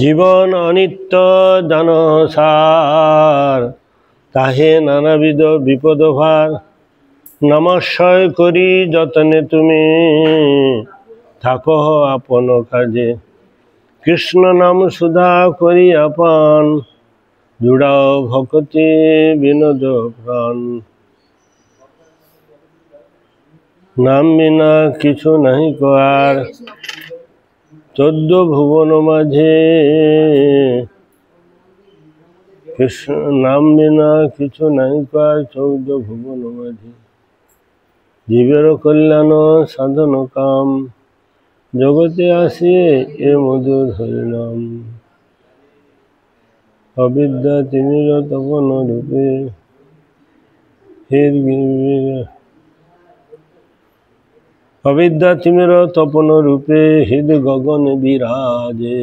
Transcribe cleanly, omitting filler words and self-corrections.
জীবন অনিত্য জানসার, তাহে নানাবিধ বিপদ ভার। নমস্বয় করি যতনে তুমি, থাকো আপন কাজে। কৃষ্ণ নাম সুধা করিয়া পান, জুড়াও ভকতি বিনোদ প্রাণ। নাম বিনা কিছু নাহি কার, 14 ভুবন মাঝে। কৃষ্ণ নাম বিনা কিছু নাহি কার, 14 ভুবন মাঝে। জীবের কল্যাণ সাধন কাম, জগতে আসিয়ে এ মধুর হরিনাম। অবিদ্যা তিমির তপন রূপে, অবিদ্যা তিমির তপন রূপে, হৃদ গগন বিরাজে।